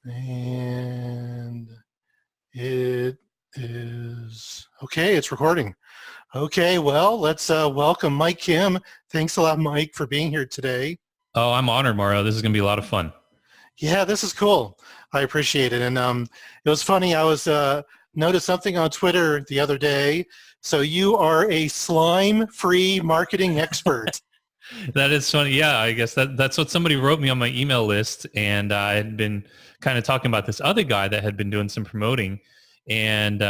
And it is okay. It's recording. Okay, well, let's welcome Mike Kim. Thanks a lot, Mike, for being here today. Oh, I'm honored, Mario. This is going to be a lot of fun. Yeah, this is cool. I appreciate it. And it was funny. I was noticed something on Twitter the other day. So you are a slime-free marketing expert. That is funny. Yeah, I guess that's what somebody wrote me on my email list. And I had been kind of talking about this other guy that had been doing some promoting. And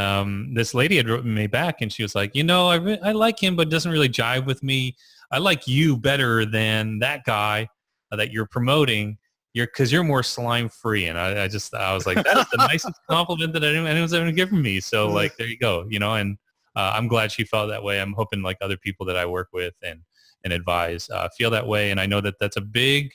this lady had written me back and she was like, I like him, but it doesn't really jive with me. I like you better than that guy that you're promoting. Because you're more slime free. And I was like, that is the nicest compliment that anyone's ever given me. So like, there you go, and I'm glad she felt that way. I'm hoping like other people that I work with and advise feel that way. And I know that's a big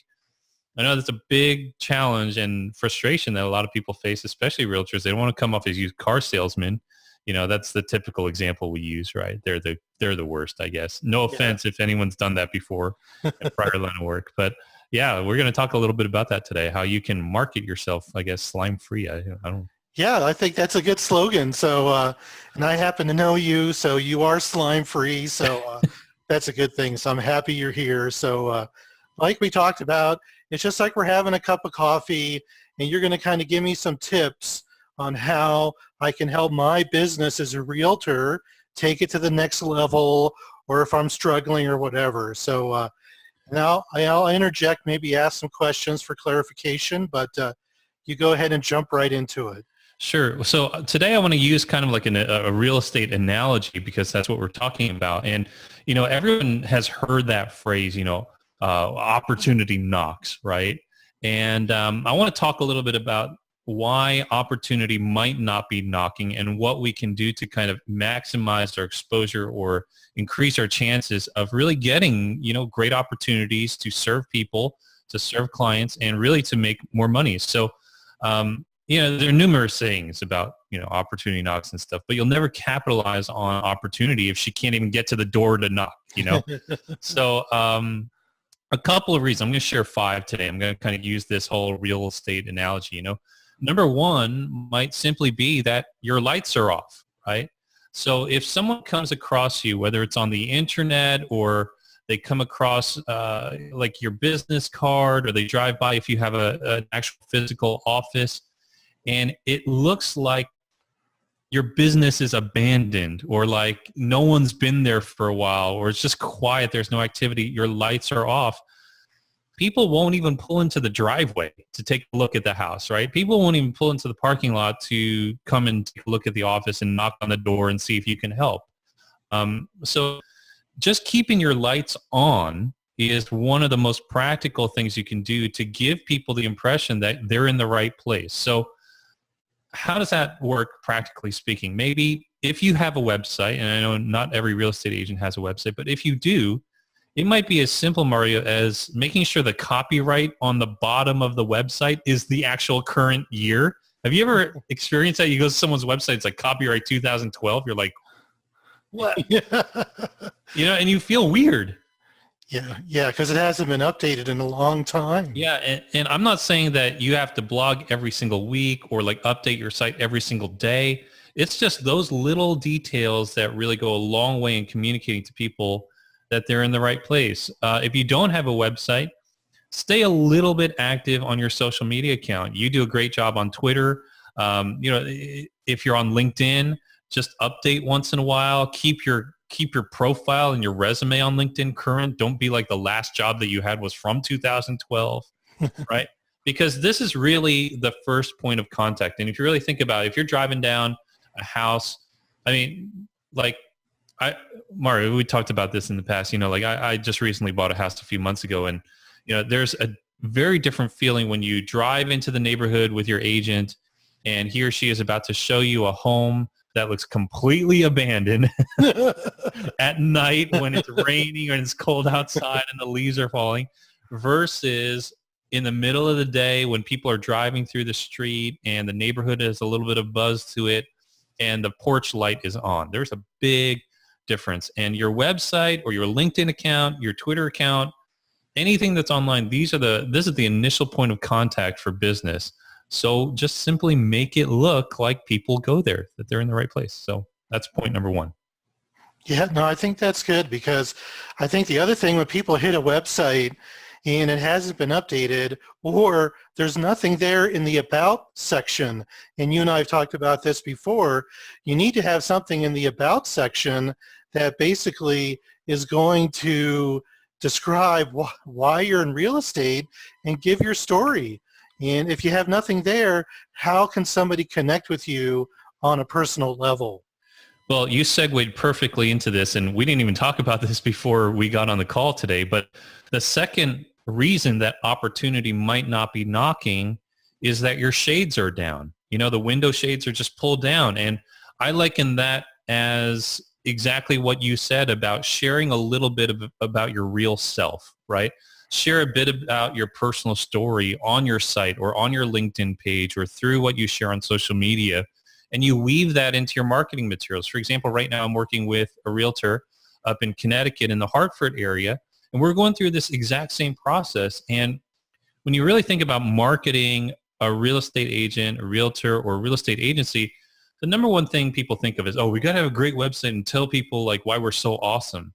challenge and frustration that a lot of people face, especially realtors. They don't want to come off as used car salesmen. That's the typical example we use, right? They're the worst, I guess. No offense if anyone's done that before in prior line of work, but yeah, we're going to talk a little bit about that today, how you can market yourself, I guess, slime-free. I don't. Yeah, I think that's a good slogan. So, and I happen to know you, so you are slime-free. So that's a good thing. So I'm happy you're here. So like we talked about, it's just like we're having a cup of coffee, and you're going to kind of give me some tips on how I can help my business as a realtor take it to the next level, or if I'm struggling or whatever. So now I'll interject, maybe ask some questions for clarification, but you go ahead and jump right into it. Sure. So today I want to use kind of like a real estate analogy because that's what we're talking about. And, everyone has heard that phrase, opportunity knocks, right? And I want to talk a little bit about why opportunity might not be knocking and what we can do to kind of maximize our exposure or increase our chances of really getting, great opportunities to serve people, to serve clients, and really to make more money. So, there are numerous sayings about, opportunity knocks and stuff, but you'll never capitalize on opportunity if she can't even get to the door to knock, So a couple of reasons. I'm going to share 5 today. I'm going to kind of use this whole real estate analogy, Number one might simply be that your lights are off, right? So if someone comes across you, whether it's on the internet or they come across like your business card, or they drive by if you have an actual physical office, and it looks like your business is abandoned, or like no one's been there for a while, or it's just quiet, there's no activity, your lights are off, people won't even pull into the driveway to take a look at the house, right? People won't even pull into the parking lot to come and take a look at the office and knock on the door and see if you can help. So just keeping your lights on is one of the most practical things you can do to give people the impression that they're in the right place. So how does that work practically speaking? Maybe if you have a website, and I know not every real estate agent has a website, but if you do, it might be as simple, Mario, as making sure the copyright on the bottom of the website is the actual current year. Have you ever experienced that? You go to someone's website, it's like copyright 2012. You're like, what? And you feel weird. Yeah, because it hasn't been updated in a long time. Yeah, and I'm not saying that you have to blog every single week or like update your site every single day. It's just those little details that really go a long way in communicating to people that they're in the right place. If you don't have a website, stay a little bit active on your social media account. You do a great job on Twitter. If you're on LinkedIn, just update once in a while. Keep your profile and your resume on LinkedIn current. Don't be like the last job that you had was from 2012, right? Because this is really the first point of contact. And if you really think about it, if you're driving down a house, I mean, like, Mario, we talked about this in the past, I just recently bought a house a few months ago, and, there's a very different feeling when you drive into the neighborhood with your agent and he or she is about to show you a home that looks completely abandoned at night when it's raining and it's cold outside and the leaves are falling, versus in the middle of the day when people are driving through the street and the neighborhood has a little bit of buzz to it and the porch light is on. There's a big difference. And your website or your LinkedIn account, your Twitter account, anything that's online, this is the initial point of contact for business. So just simply make it look like people go there, that they're in the right place. So that's point number one. Yeah, no, I think that's good, because I think the other thing when people hit a website and it hasn't been updated, or there's nothing there in the about section, and you and I have talked about this before, you need to have something in the about section that basically is going to describe why you're in real estate and give your story. And if you have nothing there, how can somebody connect with you on a personal level? Well, you segued perfectly into this, and we didn't even talk about this before we got on the call today, but the second reason that opportunity might not be knocking is that your shades are down. You know, the window shades are just pulled down. And I liken that as exactly what you said about sharing a little bit about your real self, right? Share a bit about your personal story on your site or on your LinkedIn page or through what you share on social media. And you weave that into your marketing materials. For example, right now I'm working with a realtor up in Connecticut in the Hartford area, and we're going through this exact same process. And when you really think about marketing a real estate agent, a realtor, or a real estate agency, the number one thing people think of is, oh, we got to have a great website and tell people like why we're so awesome.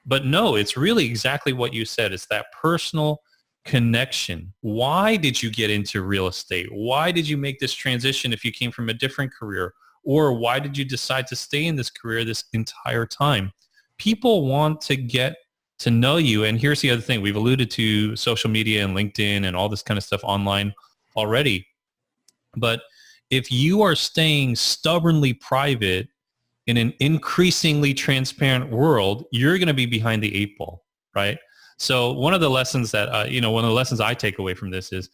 But no, it's really exactly what you said. It's that personal connection. Why did you get into real estate? Why did you make this transition if you came from a different career? Or why did you decide to stay in this career this entire time? People want to get to know you. And here's the other thing. We've alluded to social media and LinkedIn and all this kind of stuff online already. But if you are staying stubbornly private in an increasingly transparent world, you're going to be behind the eight ball, right? So one of the lessons that, one of the lessons I take away from this is,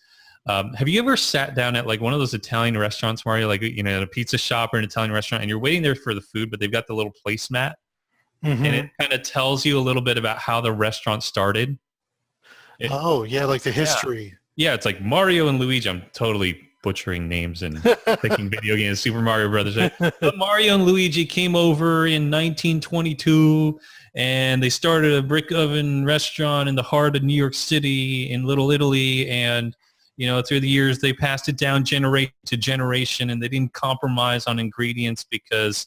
have you ever sat down at like one of those Italian restaurants, Mario, like, you know, at a pizza shop or an Italian restaurant, and you're waiting there for the food, but they've got the little placemat, and it kind of tells you a little bit about how the restaurant started? Oh, yeah, like the history. Yeah, it's like Mario and Luigi. I'm totally butchering names and picking video games, Super Mario Brothers. Right? But Mario and Luigi came over in 1922, and they started a brick oven restaurant in the heart of New York City in Little Italy. And, you know, through the years, they passed it down generation to generation, and they didn't compromise on ingredients because,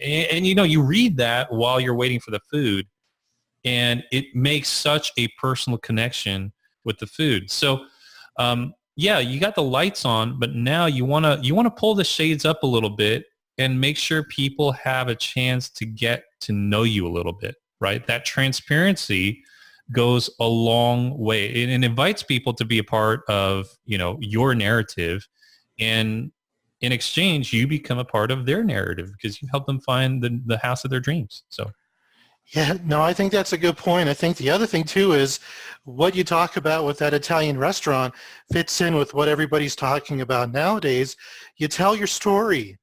and you know, you read that while you're waiting for the food, and it makes such a personal connection with the food. So, yeah, you got the lights on, but now you want to pull the shades up a little bit and make sure people have a chance to get to know you a little bit, right? That transparency goes a long way. It invites people to be a part of, you know, your narrative, and in exchange, you become a part of their narrative because you help them find the house of their dreams. So. Yeah, no, I think that's a good point. I think the other thing too is what you talk about with that Italian restaurant fits in with what everybody's talking about nowadays. You tell your story.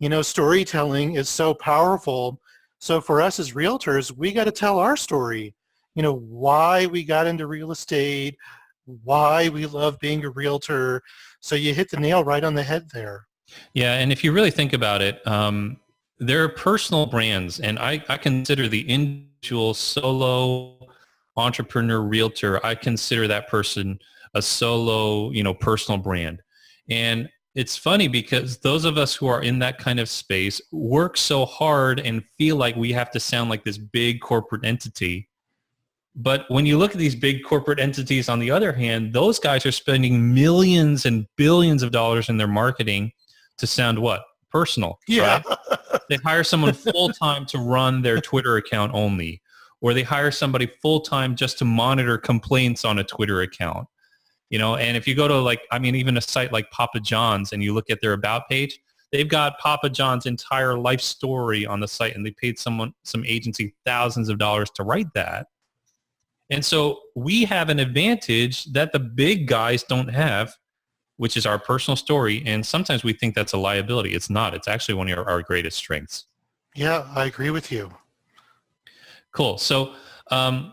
You know, storytelling is so powerful. So for us as realtors, we got to tell our story. You know, why we got into real estate, why we love being a realtor. So you hit the nail right on the head there. Yeah, and if you really think about it, there are personal brands, and I consider the individual solo entrepreneur realtor, I consider that person a solo, you know, personal brand. And it's funny because those of us who are in that kind of space work so hard and feel like we have to sound like this big corporate entity. But when you look at these big corporate entities, on the other hand, those guys are spending millions and billions of dollars in their marketing to sound what? Personal. Yeah. Right? They hire someone full-time to run their Twitter account only, or they hire somebody full-time just to monitor complaints on a Twitter account. You know, and if you go to even a site like Papa John's and you look at their about page, they've got Papa John's entire life story on the site, and they paid some agency thousands of dollars to write that. And so we have an advantage that the big guys don't have, which is our personal story. And sometimes we think that's a liability. It's not. It's actually one of our greatest strengths. Yeah, I agree with you. Cool. So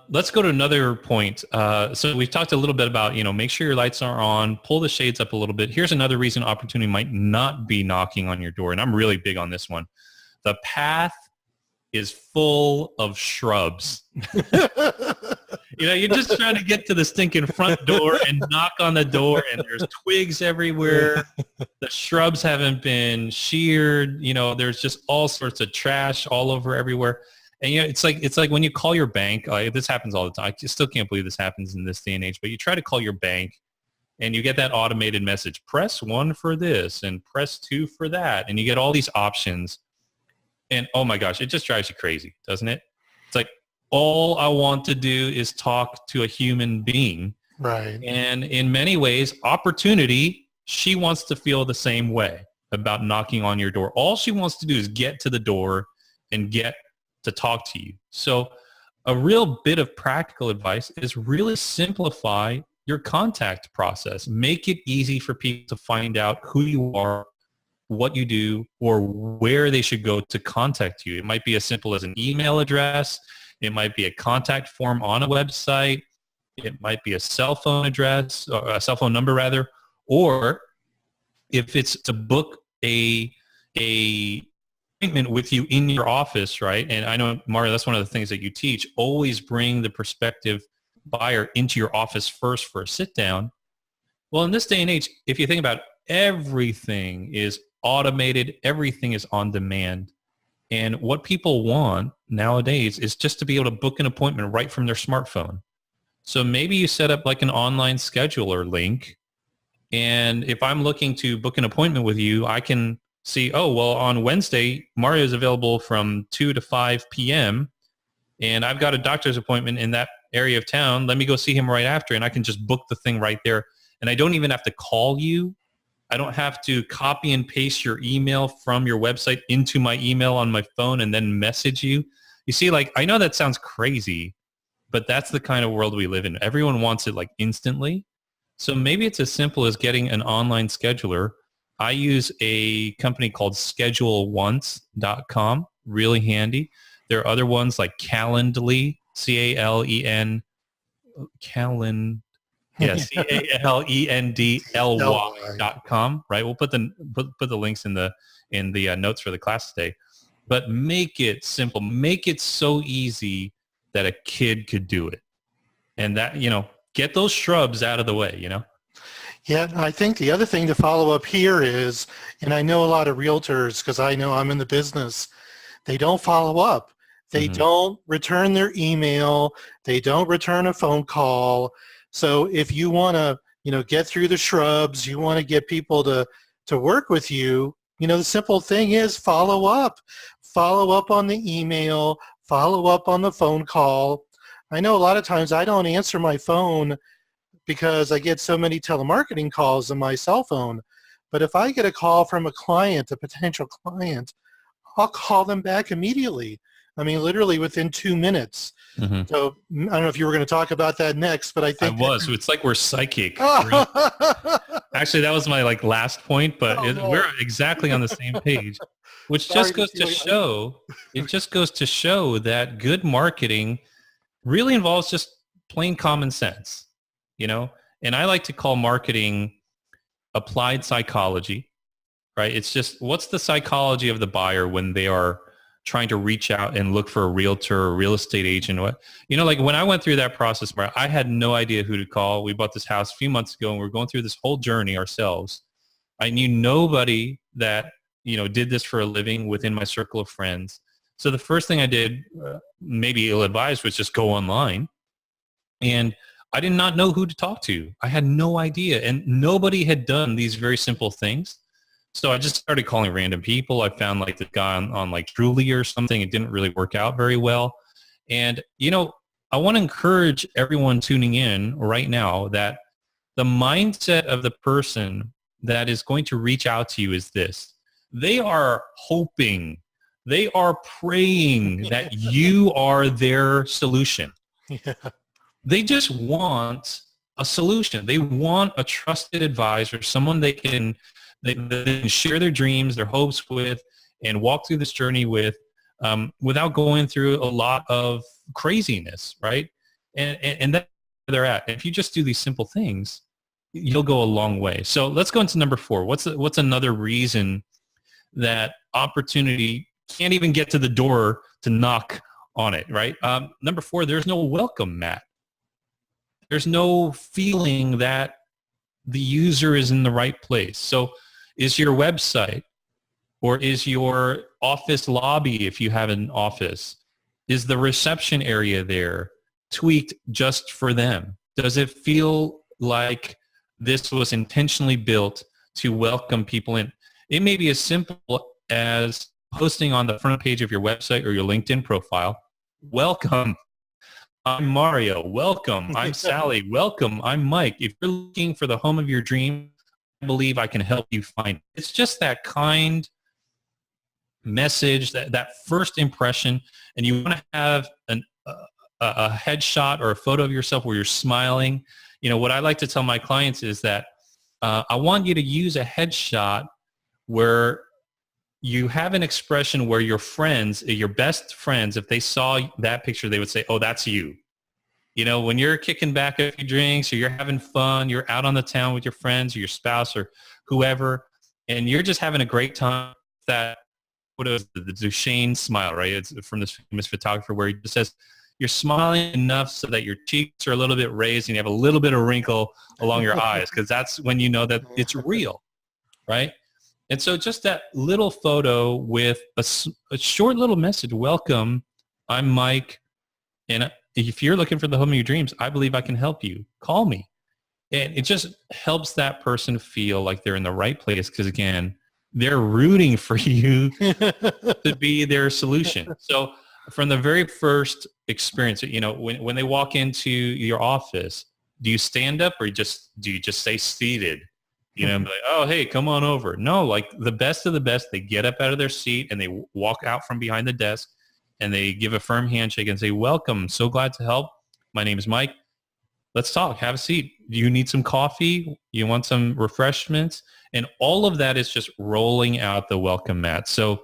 let's go to another point. So we've talked a little bit about, you know, make sure your lights are on, pull the shades up a little bit. Here's another reason opportunity might not be knocking on your door. And I'm really big on this one. The path is full of shrubs. You're just trying to get to the stinking front door and knock on the door, and there's twigs everywhere. The shrubs haven't been sheared. There's just all sorts of trash all over everywhere. And it's like when you call your bank. This happens all the time. I still can't believe this happens in this day and age. But you try to call your bank, and you get that automated message: press 1 for this and press 2 for that, and you get all these options. And oh my gosh, it just drives you crazy, doesn't it? It's like, all I want to do is talk to a human being. Right. And in many ways, Opportunity, she wants to feel the same way about knocking on your door. All she wants to do is get to the door and get to talk to you. So a real bit of practical advice is really simplify your contact process. Make it easy for people to find out who you are, what you do, or where they should go to contact you. It might be as simple as an email address. It might be a contact form on a website. It might be a cell phone address, or a cell phone number rather, or if it's to book a appointment with you in your office, right? And I know, Mario, that's one of the things that you teach. Always bring the prospective buyer into your office first for a sit down. Well, in this day and age, if you think about it, everything is automated, everything is on demand. And what people want nowadays is just to be able to book an appointment right from their smartphone. So maybe you set up like an online scheduler link. And if I'm looking to book an appointment with you, I can see, oh, well, on Wednesday, Mario is available from 2 to 5 p.m. And I've got a doctor's appointment in that area of town. Let me go see him right after. And I can just book the thing right there. And I don't even have to call you. I don't have to copy and paste your email from your website into my email on my phone and then message you. You see, like, I know that sounds crazy, but that's the kind of world we live in. Everyone wants it like instantly. So maybe it's as simple as getting an online scheduler. I use a company called scheduleonce.com, really handy. There are other ones like Calendly, C-A-L-E-N, CALENDLY.com, right? We'll put the links in the notes for the class today. But make it simple. Make it so easy that a kid could do it. And that, get those shrubs out of the way, Yeah, I think the other thing to follow up here is, and I know a lot of realtors because I know I'm in the business, they don't follow up. They don't return their email. They don't return a phone call. So if you want to, get through the shrubs, you want to get people to work with you, the simple thing is follow up. Follow up on the email, follow up on the phone call. I know a lot of times I don't answer my phone because I get so many telemarketing calls on my cell phone. But if I get a call from a client, a potential client, I'll call them back immediately. I mean, literally within 2 minutes. Mm-hmm. So I don't know if you were going to talk about that next, but I think I was. It's like we're psychic. Actually, that was my last point, but we're exactly on the same page, which just goes to show. It just goes to show that good marketing really involves just plain common sense, And I like to call marketing applied psychology, right? It's just, what's the psychology of the buyer when they are trying to reach out and look for a realtor or real estate agent? When I went through that process, I had no idea who to call. We bought this house a few months ago and we're going through this whole journey ourselves. I knew nobody that, did this for a living within my circle of friends. So the first thing I did, maybe ill-advised, was just go online. And I did not know who to talk to. I had no idea. And nobody had done these very simple things. So I just started calling random people. I found the guy on Truly or something. It didn't really work out very well. And, I want to encourage everyone tuning in right now that the mindset of the person that is going to reach out to you is this. They are hoping, they are praying that you are their solution. Yeah. They just want a solution. They want a trusted advisor, someone they can share their dreams, their hopes with, and walk through this journey with without going through a lot of craziness, right? And that's where they're at. If you just do these simple things, you'll go a long way. So let's go into number 4. What's another reason that opportunity can't even get to the door to knock on it, right? Number 4, there's no welcome mat. There's no feeling that the user is in the right place. So is your website or is your office lobby, if you have an office, is the reception area there tweaked just for them? Does it feel like this was intentionally built to welcome people in? It may be as simple as posting on the front page of your website or your LinkedIn profile, welcome, I'm Mario, welcome, I'm Sally, welcome, I'm Mike. If you're looking for the home of your dream, I believe I can help you find it. It's just that kind message, that first impression, and you want to have a headshot or a photo of yourself where you're smiling. What I like to tell my clients is that I want you to use a headshot where you have an expression where your friends, your best friends, if they saw that picture, they would say, oh, that's you. When you're kicking back a few drinks or you're having fun, you're out on the town with your friends or your spouse or whoever, and you're just having a great time, that photo is the Duchesne smile, right? It's from this famous photographer where he just says, you're smiling enough so that your cheeks are a little bit raised and you have a little bit of wrinkle along your eyes, because that's when you know that it's real, right? And so just that little photo with a short little message, welcome, I'm Mike, and if you're looking for the home of your dreams, I believe I can help you. Call me. And it just helps that person feel like they're in the right place because, again, they're rooting for you to be their solution. So from the very first experience, when they walk into your office, do you stand up or do you just stay seated? And be like, oh, hey, come on over. No, like the best of the best, they get up out of their seat and they walk out from behind the desk and they give a firm handshake and say, welcome, so glad to help. My name is Mike. Let's talk. Have a seat. Do you need some coffee? You want some refreshments? And all of that is just rolling out the welcome mat. So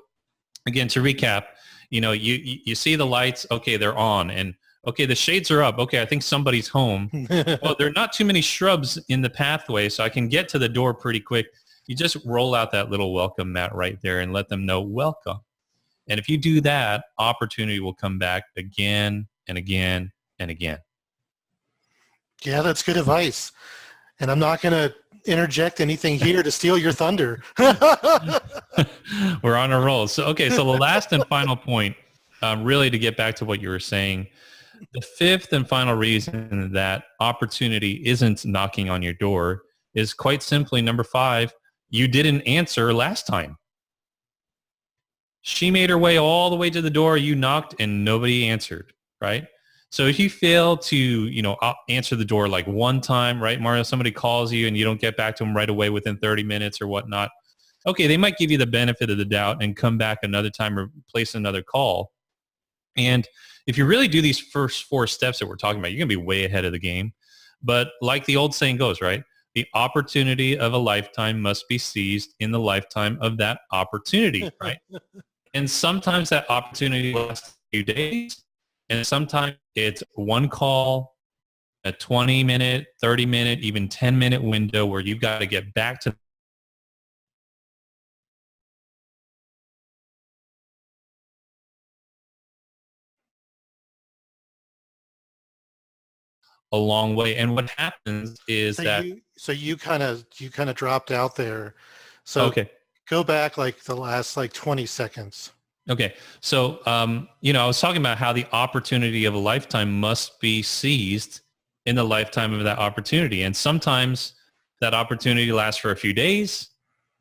again, to recap, you see the lights. Okay, they're on. And okay, the shades are up. Okay, I think somebody's home. Well, there are not too many shrubs in the pathway, so I can get to the door pretty quick. You just roll out that little welcome mat right there and let them know welcome. And if you do that, opportunity will come back again and again and again. Yeah, that's good advice. And I'm not going to interject anything here to steal your thunder. We're on a roll. So the last and final point, really to get back to what you were saying, the fifth and final reason that opportunity isn't knocking on your door is quite simply, number 5, you didn't answer last time. She made her way all the way to the door, you knocked, and nobody answered, right? So if you fail to, answer the door like one time, right, Mario, somebody calls you and you don't get back to them right away within 30 minutes or whatnot, okay, they might give you the benefit of the doubt and come back another time or place another call. And if you really do these first 4 steps that we're talking about, you're going to be way ahead of the game. But like the old saying goes, right, the opportunity of a lifetime must be seized in the lifetime of that opportunity, right? And sometimes that opportunity lasts a few days. And sometimes it's one call, a 20-minute, 30-minute, even 10-minute window where you've got to get back to a long way. And what happens is you kind of dropped out there. So okay, go back like the last 20 seconds. Okay. So, I was talking about how the opportunity of a lifetime must be seized in the lifetime of that opportunity. And sometimes that opportunity lasts for a few days.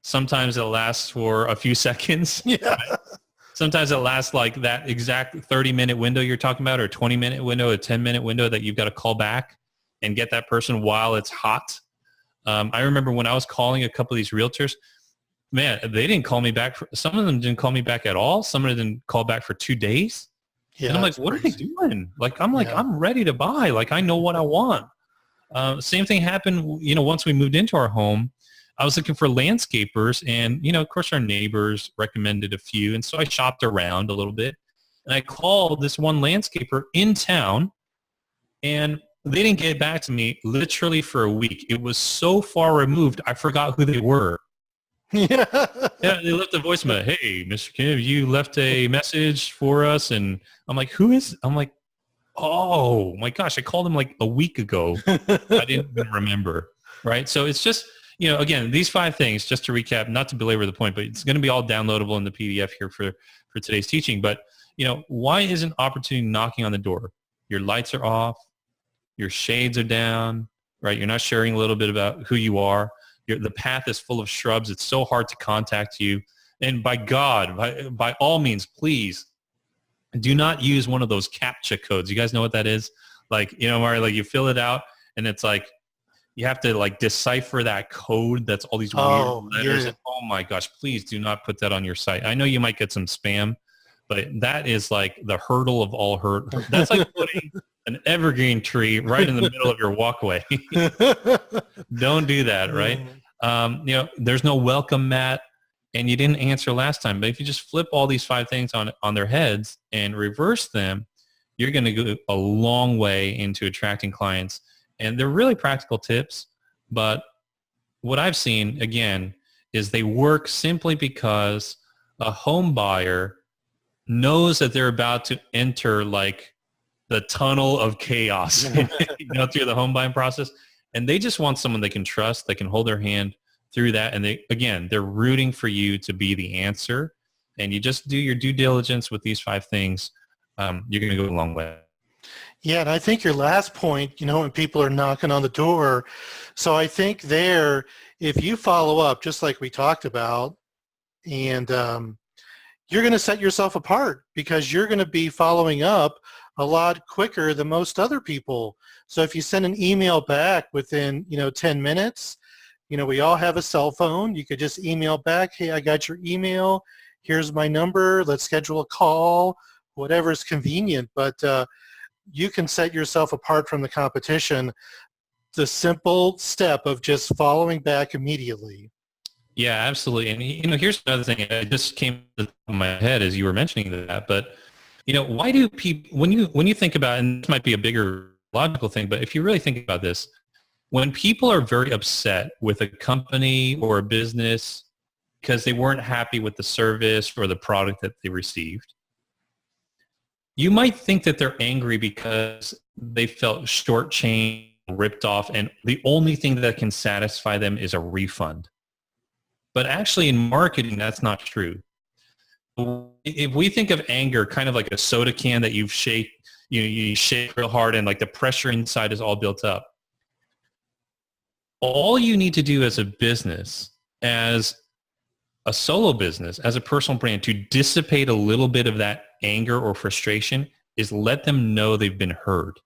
Sometimes it lasts for a few seconds. Yeah. Sometimes it lasts like that exact 30-minute window you're talking about, or a 20-minute window, a 10-minute window that you've got to call back and get that person while it's hot. I remember when I was calling a couple of these realtors, man, they didn't call me back. Some of them didn't call me back at all. Some of them didn't call back for 2 days. Yeah, and I'm like, what are they doing? I'm ready to buy. Like, I know what I want. Same thing happened, once we moved into our home. I was looking for landscapers and, of course, our neighbors recommended a few. And so I shopped around a little bit. And I called this one landscaper in town, and they didn't get back to me literally for a week. It was so far removed, I forgot who they were. Yeah, they left a voicemail. Hey, Mr. Kim, you left a message for us. And I'm like, who is? I'm like, oh my gosh, I called him like a week ago. I didn't even remember. Right. So it's just, again, these 5 things, just to recap, not to belabor the point, but it's going to be all downloadable in the PDF here for today's teaching. But, why isn't opportunity knocking on the door? Your lights are off. Your shades are down, right? You're not sharing a little bit about who you are. The path is full of shrubs. It's so hard to contact you. And by God, by all means, please do not use one of those CAPTCHA codes. You guys know what that is? Like, Mario, like you fill it out and it's like, you have to like decipher that code. That's all these weird letters. Yeah. Oh my gosh, please do not put that on your site. I know you might get some spam, but that is like the hurdle of all hurdles. That's like putting an evergreen tree right in the middle of your walkway. Don't do that, right? There's no welcome mat, and you didn't answer last time. But if you just flip all these 5 things on their heads and reverse them, you're going to go a long way into attracting clients. And they're really practical tips, but what I've seen, again, is they work simply because a home buyer knows that they're about to enter like the tunnel of chaos through the home buying process. And they just want someone they can trust, that can hold their hand through that. And they're rooting for you to be the answer. And you just do your due diligence with these 5 things. You're going to go a long way. Yeah, and I think your last point, when people are knocking on the door, so I think there, if you follow up, just like we talked about, and you're going to set yourself apart because you're going to be following up a lot quicker than most other people. So if you send an email back within, 10 minutes, we all have a cell phone. You could just email back, hey, I got your email. Here's my number. Let's schedule a call, whatever is convenient. But you can set yourself apart from the competition. The simple step of just following back immediately. Yeah, absolutely. And here's another thing. It just came to my head as you were mentioning that. But why do people, when you think about, and this might be a bigger logical thing, but if you really think about this, when people are very upset with a company or a business because they weren't happy with the service or the product that they received, you might think that they're angry because they felt shortchanged, ripped off, and the only thing that can satisfy them is a refund. But actually in marketing, that's not true. If we think of anger kind of like a soda can that you shake real hard and like the pressure inside is all built up. All you need to do as a business, as a solo business, as a personal brand, to dissipate a little bit of that anger or frustration is let them know they've been heard.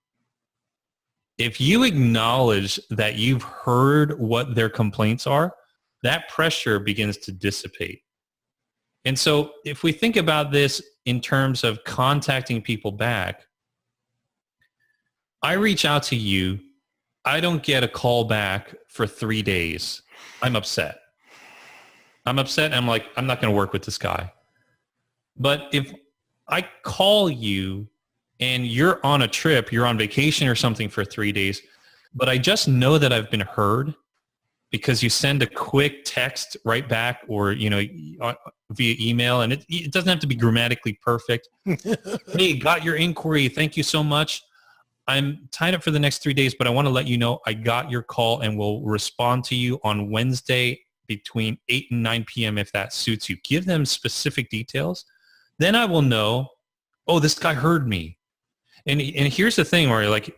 If you acknowledge that you've heard what their complaints are, that pressure begins to dissipate. And so if we think about this in terms of contacting people back, I reach out to you, I don't get a call back for 3 days. I'm upset. I'm like, I'm not going to work with this guy. But if I call you and you're on a trip, you're on vacation or something for 3 days, but I just know that I've been heard because you send a quick text right back or, via email, and it doesn't have to be grammatically perfect. Hey, got your inquiry. Thank you so much. I'm tied up for the next 3 days, but I want to let you know I got your call and will respond to you on Wednesday between 8 and 9 p.m. if that suits you. Give them specific details. Then I will know, oh, this guy heard me. And here's the thing, Mario, like,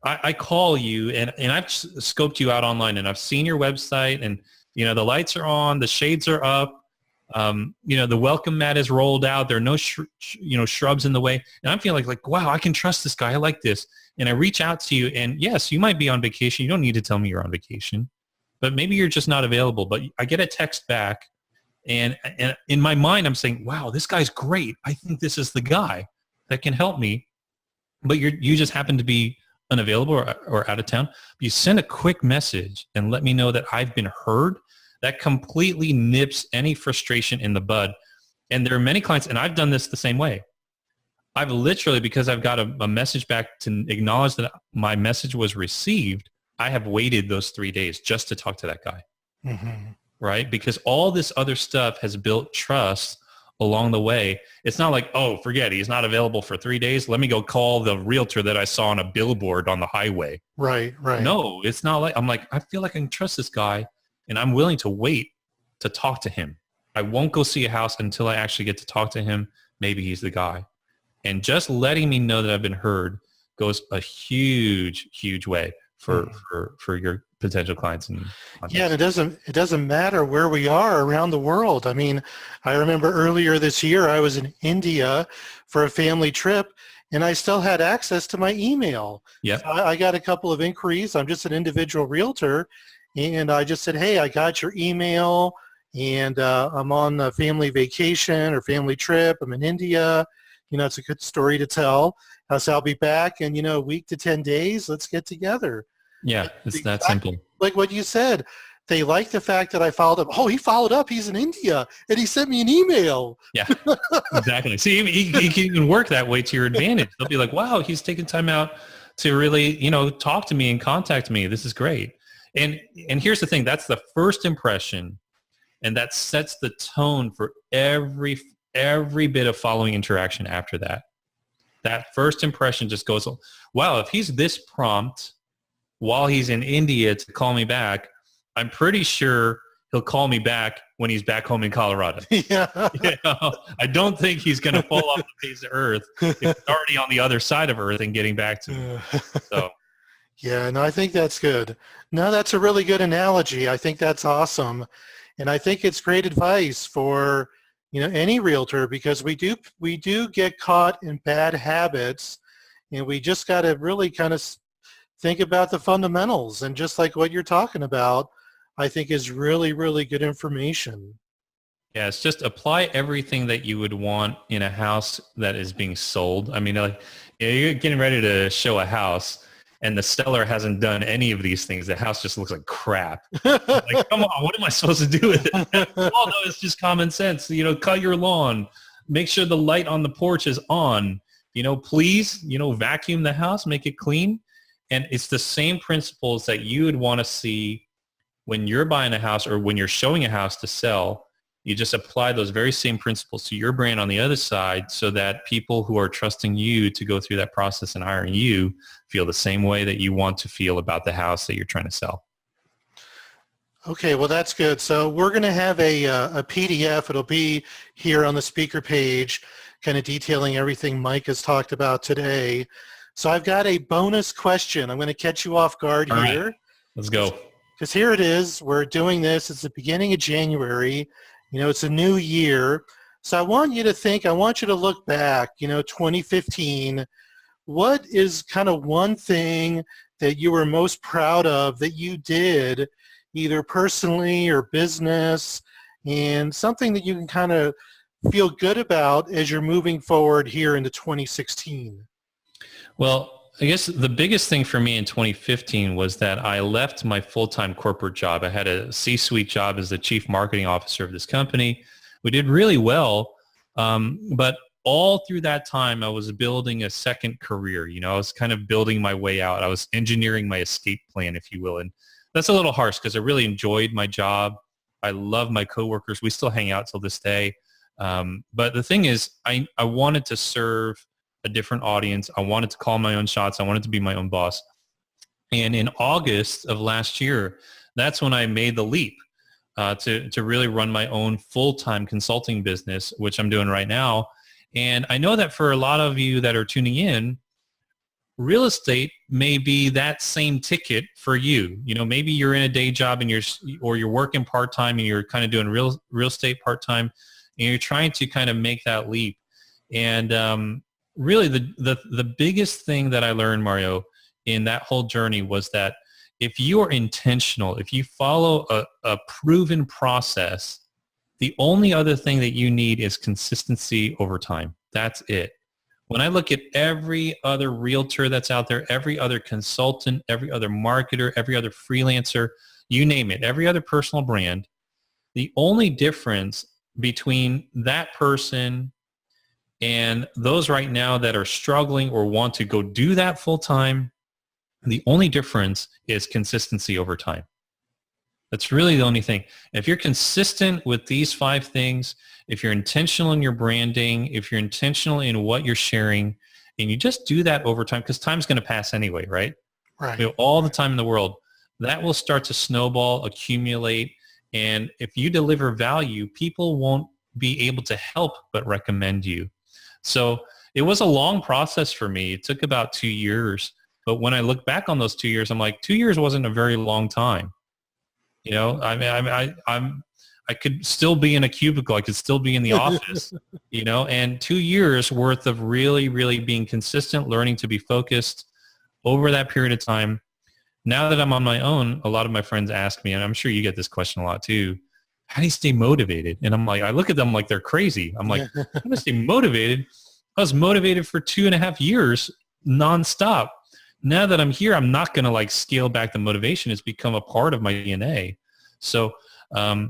I call you and I've scoped you out online and I've seen your website and, the lights are on, the shades are up, the welcome mat is rolled out. There are no, shrubs in the way. And I'm feeling like, wow, I can trust this guy. I like this. And I reach out to you and yes, you might be on vacation. You don't need to tell me you're on vacation, but maybe you're just not available. But I get a text back and in my mind, I'm saying, wow, this guy's great. I think this is the guy that can help me. But you just happen to be unavailable or out of town. You send a quick message and let me know that I've been heard. That completely nips any frustration in the bud. And there are many clients, and I've done this the same way. I've literally, because I've got a message back to acknowledge that my message was received, I have waited those 3 days just to talk to that guy. Mm-hmm. Right? Because all this other stuff has built trust along the way. It's not like, oh, forget, he's not available for 3 days. Let me go call the realtor that I saw on a billboard on the highway. Right. No, it's not like, I'm like, I feel like I can trust this guy, and I'm willing to wait to talk to him. I won't go see a house until I actually get to talk to him. Maybe he's the guy. And just letting me know that I've been heard goes a huge, huge way for your potential clients. And yeah, and it doesn't matter where we are around the world. I mean, I remember earlier this year I was in India for a family trip, and I still had access to my email. Yeah, So I got a couple of inquiries. I'm just an individual realtor, and I just said, hey, I got your email, and I'm on a family vacation or family trip. I'm in India. It's a good story to tell. So I'll be back in, a week to 10 days. Let's get together. yeah, it's that simple. Like what you said, they like the fact that I followed up. Oh, he followed up. He's in India, and he sent me an email. Yeah, exactly. See, he can even work that way to your advantage. They'll be like, wow, he's taking time out to really, talk to me and contact me. This is great. And here's the thing. That's the first impression, and that sets the tone for every bit of following interaction after that. That first impression just goes, wow, if he's this prompt while he's in India to call me back, I'm pretty sure he'll call me back when he's back home in Colorado. Yeah. I don't think he's going to fall off the face of earth if he's already on the other side of earth and getting back to me. So, yeah, no, I think that's good. No, that's a really good analogy. I think that's awesome. And I think it's great advice for any realtor, because we do get caught in bad habits, and we just got to really kind of think about the fundamentals. And just like what you're talking about, I think is really, really good information. yeah, it's just apply everything that you would want in a house that is being sold. I mean, like, you're getting ready to show a house, and the seller hasn't done any of these things. The house just looks like crap. Like, come on, what am I supposed to do with it? Well, no, it's just common sense. Cut your lawn. Make sure the light on the porch is on. Please, vacuum the house, make it clean. And it's the same principles that you would want to see when you're buying a house or when you're showing a house to sell. You just apply those very same principles to your brand on the other side, so that people who are trusting you to go through that process and hiring you feel the same way that you want to feel about the house that you're trying to sell. Okay, well, that's good. So we're going to have a PDF. It'll be here on the speaker page, kind of detailing everything Mike has talked about today. So I've got a bonus question. I'm going to catch you off guard All here. right, let's go. Because here it is. We're doing this. It's the beginning of January. It's a new year. So I want you to look back, 2015. What is kind of one thing that you were most proud of that you did, either personally or business, and something that you can kind of feel good about as you're moving forward here into 2016? Well, I guess the biggest thing for me in 2015 was that I left my full-time corporate job. I had a C-suite job as the chief marketing officer of this company. We did really well, but all through that time, I was building a second career. I was kind of building my way out. I was engineering my escape plan, if you will. And that's a little harsh because I really enjoyed my job. I love my coworkers. We still hang out till this day. But the thing is, I wanted to serve a different audience. I wanted to call my own shots. I wanted to be my own boss. And in August of last year, that's when I made the leap to really run my own full-time consulting business, which I'm doing right now. And I know that for a lot of you that are tuning in, real estate may be that same ticket for you. Maybe you're in a day job and you're working part-time and you're kind of doing real estate part-time, and you're trying to kind of make that leap. And really the biggest thing that I learned, Mario, in that whole journey was that if you are intentional, if you follow a proven process, the only other thing that you need is consistency over time. That's it. When I look at every other realtor that's out there, every other consultant, every other marketer, every other freelancer, you name it, every other personal brand, the only difference between that person and those right now that are struggling or want to go do that full time, the only difference is consistency over time. That's really the only thing. If you're consistent with these 5 things, if you're intentional in your branding, if you're intentional in what you're sharing, and you just do that over time, because time's going to pass anyway, right? Right. We have all the time in the world. That will start to snowball, accumulate, and if you deliver value, people won't be able to help but recommend you. So it was a long process for me. It took about 2 years. But when I look back on those 2 years, I'm like, 2 years wasn't a very long time. You know, I mean, I could still be in a cubicle. I could still be in the office, you know, and 2 years worth of really, really being consistent, learning to be focused over that period of time. Now that I'm on my own, a lot of my friends ask me, and I'm sure you get this question a lot too, how do you stay motivated? And I'm like, I look at them like they're crazy. I'm like, how do I stay motivated? I was motivated for 2.5 years nonstop. Now that I'm here, I'm not going to like scale back the motivation. It's become a part of my DNA. So I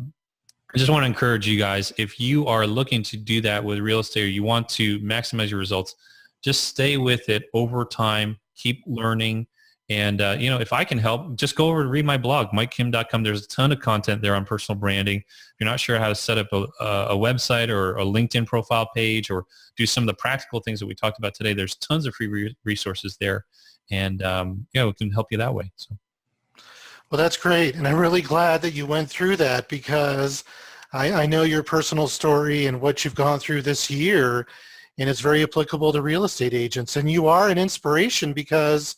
just want to encourage you guys, if you are looking to do that with real estate or you want to maximize your results, just stay with it over time, keep learning. And, you know, if I can help, just go over and read my blog, MikeKim.com. There's a ton of content there on personal branding. If you're not sure how to set up a website or a LinkedIn profile page or do some of the practical things that we talked about today, there's tons of free resources there. And, yeah, we can help you that way. So. Well, that's great. And I'm really glad that you went through that, because I know your personal story and what you've gone through this year, and it's very applicable to real estate agents. And you are an inspiration because,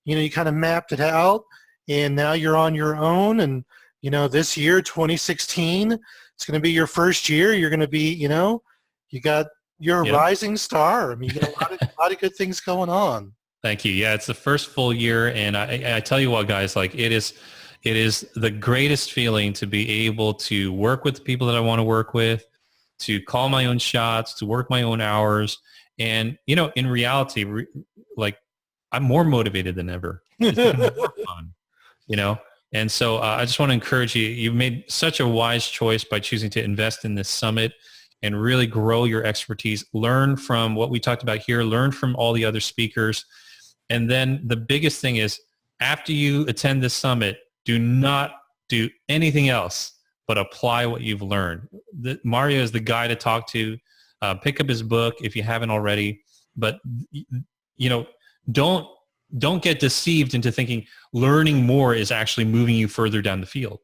you know, you kind of mapped it out and now you're on your own. And, you know, this year, 2016, it's going to be your first year. You're going to be, you know, you're a rising star. I mean, you got a lot of good things going on. Thank you. Yeah, it's the first full year. And I tell you what, guys, like it is the greatest feeling to be able to work with the people that I want to work with, to call my own shots, to work my own hours. And, you know, in reality, like I'm more motivated than ever. It's been more fun, you know? And so I just want to encourage you. You've made such a wise choice by choosing to invest in this summit and really grow your expertise. Learn from what we talked about here. Learn from all the other speakers. And then the biggest thing is, after you attend this summit, do not do anything else but apply what you've learned. Mario is the guy to talk to. Pick up his book if you haven't already. But, you know, don't get deceived into thinking learning more is actually moving you further down the field.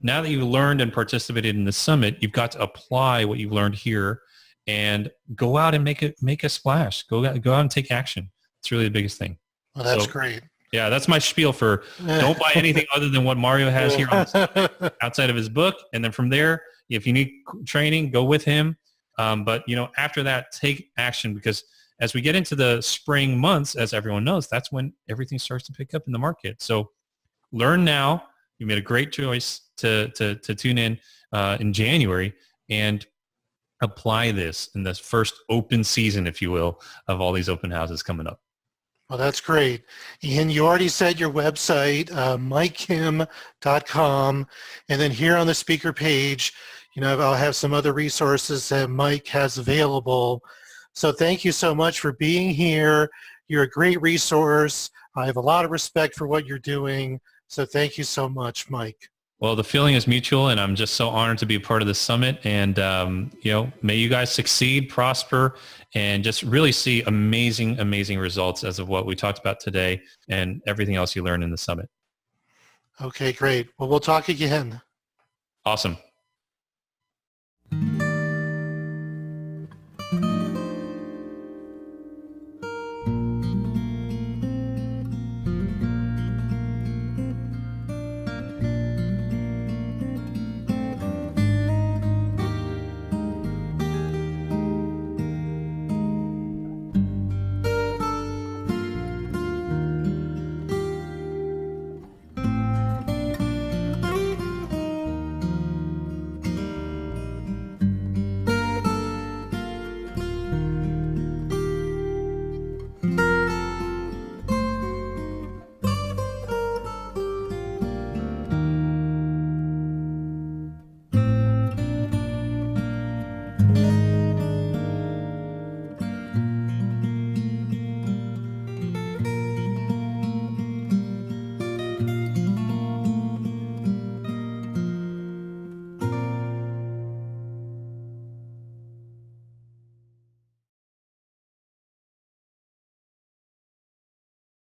Now that you've learned and participated in the summit, you've got to apply what you've learned here and go out and make a splash. Go out and take action. It's really the biggest thing. Well, that's great. Yeah, that's my spiel for don't buy anything other than what Mario has here on the outside of his book. And then from there, if you need training, go with him. But, you know, after that, take action, because as we get into the spring months, as everyone knows, that's when everything starts to pick up in the market. So learn now. You made a great choice to tune in January and apply this in this first open season, if you will, of all these open houses coming up. Well, that's great. And you already said your website, MikeKim.com. And then here on the speaker page, you know, I'll have some other resources that Mike has available. So thank you so much for being here. You're a great resource. I have a lot of respect for what you're doing. So thank you so much, Mike. Well, the feeling is mutual, and I'm just so honored to be a part of this summit. And, you know, may you guys succeed, prosper, and just really see amazing, amazing results as of what we talked about today and everything else you learned in the summit. Okay, great. Well, we'll talk again. Awesome.